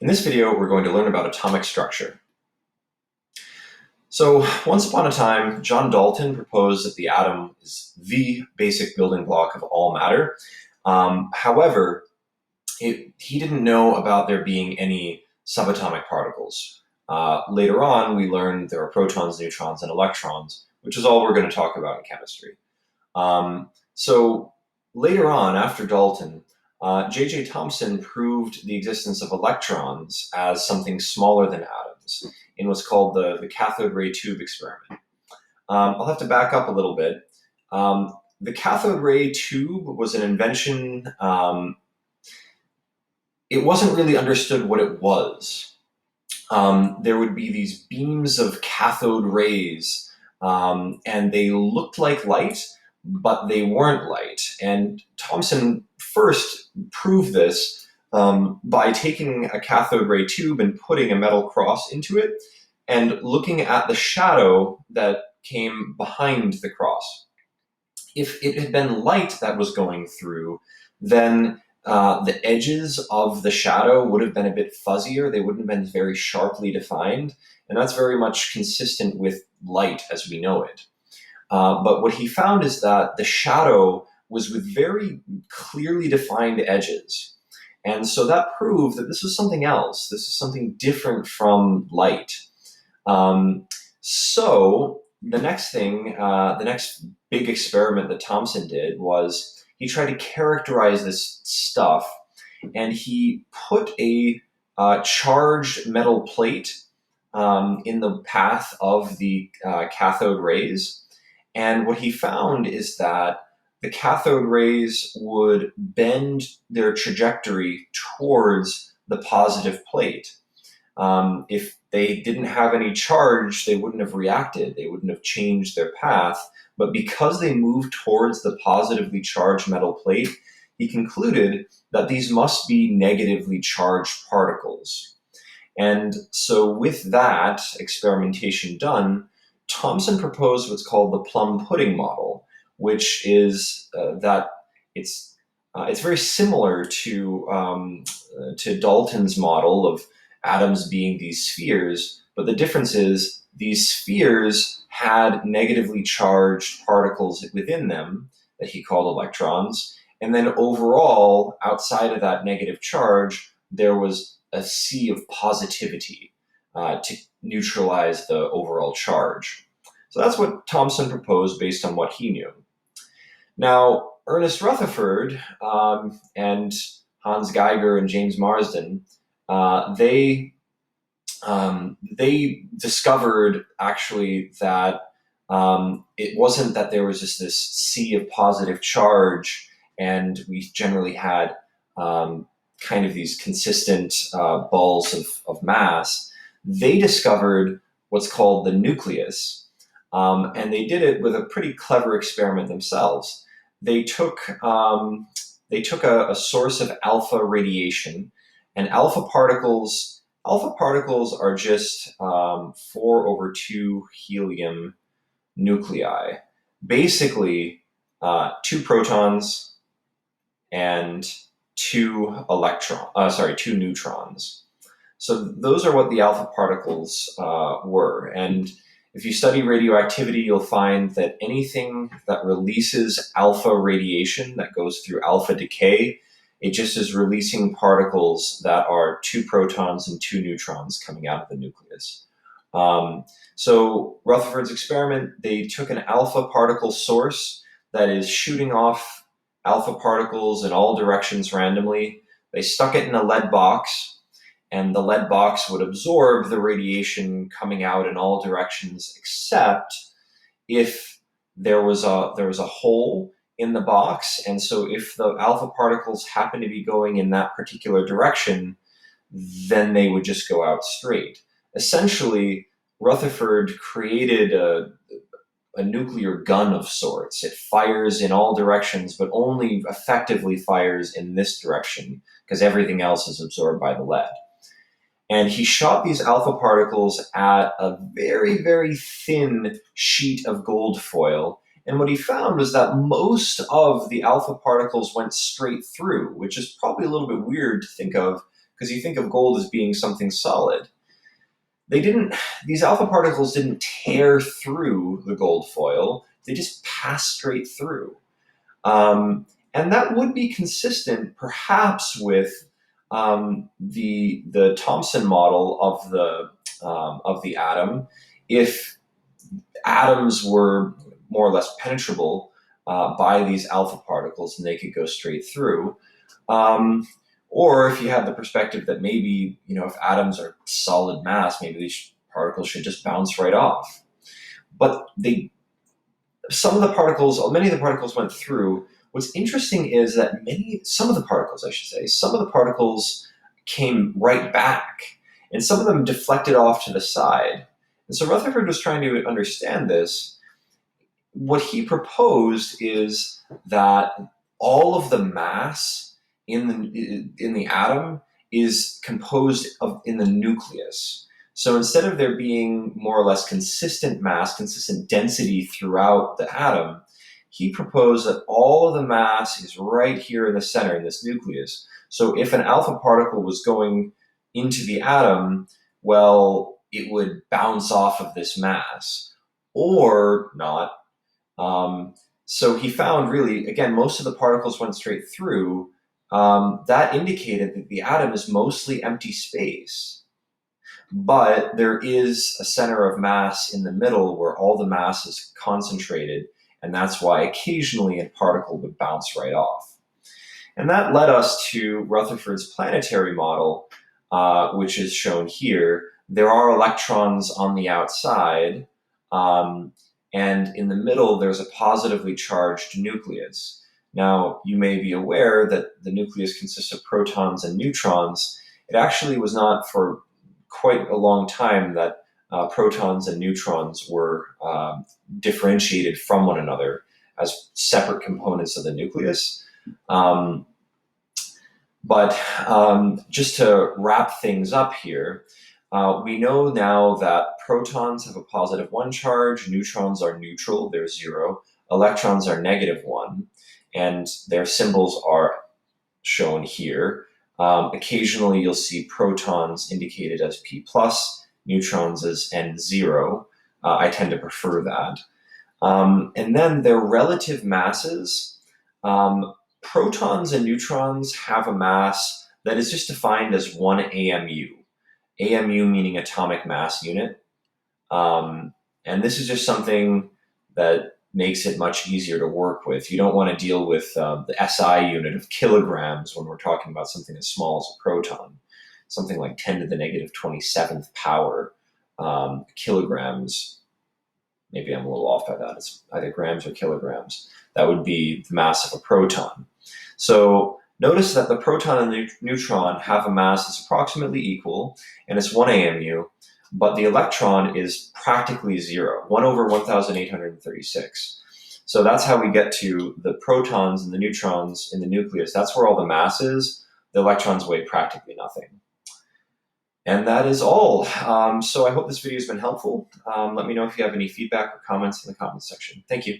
In this video, we're going to learn about atomic structure. So, once upon a time, John Dalton proposed that the atom is the basic building block of all matter. However, he didn't know about there being any subatomic particles. Later on, we learned there are protons, neutrons, and electrons, which is all we're going to talk about in chemistry. So later on, after Dalton, J.J. Thomson proved the existence of electrons as something smaller than atoms in what's called the cathode ray tube experiment. I'll have to back up a little bit. The cathode ray tube was an invention. It wasn't really understood what it was. There would be these beams of cathode rays, and they looked like light, but they weren't light. And Thomson first proved this by taking a cathode ray tube and putting a metal cross into it and looking at the shadow that came behind the cross. If it had been light that was going through, then the edges of the shadow would have been a bit fuzzier. They wouldn't have been very sharply defined. And that's very much consistent with light as we know it. But what he found is that the shadow was with very clearly defined edges. And so that proved that this was something else. This is something different from light. So the next thing, the next big experiment that Thomson did was he tried to characterize this stuff, and he put a charged metal plate in the path of the cathode rays. And what he found is that the cathode rays would bend their trajectory towards the positive plate. If they didn't have any charge, they wouldn't have reacted. They wouldn't have changed their path. But because they moved towards the positively charged metal plate, he concluded that these must be negatively charged particles. And so with that experimentation done, Thomson proposed what's called the Plum pudding model, which is that it's very similar to Dalton's model of atoms being these spheres, but the difference is these spheres had negatively charged particles within them that he called electrons, and then overall, outside of that negative charge, there was a sea of positivity to neutralize the overall charge. So that's what Thomson proposed based on what he knew. Now, Ernest Rutherford and Hans Geiger and James Marsden, they discovered actually that it wasn't that there was just this sea of positive charge and we generally had kind of these consistent balls of mass. They discovered what's called the nucleus, and they did it with a pretty clever experiment themselves. They took a source of alpha radiation, and alpha particles are just 4/2 helium nuclei. Basically, 2 protons and 2 neutrons. So those are what the alpha particles were. And if you study radioactivity, you'll find that anything that releases alpha radiation, that goes through alpha decay, it just is releasing particles that are 2 protons and 2 neutrons coming out of the nucleus. So Rutherford's experiment, they took an alpha particle source that is shooting off alpha particles in all directions randomly. They stuck it in a lead box, and the lead box would absorb the radiation coming out in all directions, except if there was a hole in the box. And so if the alpha particles happen to be going in that particular direction, then they would just go out straight. Essentially, Rutherford created a nuclear gun of sorts. It fires in all directions, but only effectively fires in this direction because everything else is absorbed by the lead. And he shot these alpha particles at a very, very thin sheet of gold foil. And what he found was that most of the alpha particles went straight through, which is probably a little bit weird to think of because you think of gold as being something solid. These alpha particles didn't tear through the gold foil, they just passed straight through. And that would be consistent, perhaps, with the Thompson model of the atom, if atoms were more or less penetrable by these alpha particles and they could go straight through. Or if you have the perspective that maybe, if atoms are solid mass, maybe these particles should just bounce right off. But many of the particles went through. What's interesting is that some of the particles came right back, and some of them deflected off to the side. And so Rutherford was trying to understand this. What he proposed is that all of the mass in the atom is composed in the nucleus. So instead of there being more or less consistent mass, consistent density throughout the atom, he proposed that all of the mass is right here in the center, in this nucleus. So if an alpha particle was going into the atom, well, it would bounce off of this mass, or not. So he found, really, again, most of the particles went straight through. That indicated that the atom is mostly empty space. But there is a center of mass in the middle where all the mass is concentrated, and that's why occasionally a particle would bounce right off. And that led us to Rutherford's planetary model, which is shown here. There are electrons on the outside, and in the middle there's a positively charged nucleus. Now, you may be aware that the nucleus consists of protons and neutrons. It actually was not for quite a long time that protons and neutrons were differentiated from one another as separate components of the nucleus. But just to wrap things up here, we know now that protons have a positive 1 charge, neutrons are neutral, they're 0, electrons are negative 1, and their symbols are shown here. Occasionally you'll see protons indicated as P+, neutrons as N0. I tend to prefer that. And then their relative masses. Protons and neutrons have a mass that is just defined as 1 AMU. AMU meaning atomic mass unit. And this is just something that makes it much easier to work with. You don't want to deal with the SI unit of kilograms when we're talking about something as small as a proton. Something like 10 to the negative 27th power kilograms. Maybe I'm a little off by that. It's either grams or kilograms. That would be the mass of a proton. So notice that the proton and the neutron have a mass that's approximately equal, and it's 1 AMU, but the electron is practically 0, 1 over 1,836. So that's how we get to the protons and the neutrons in the nucleus. That's where all the mass is. The electrons weigh practically nothing. And that is all. So I hope this video has been helpful. Let me know if you have any feedback or comments in the comments section. Thank you.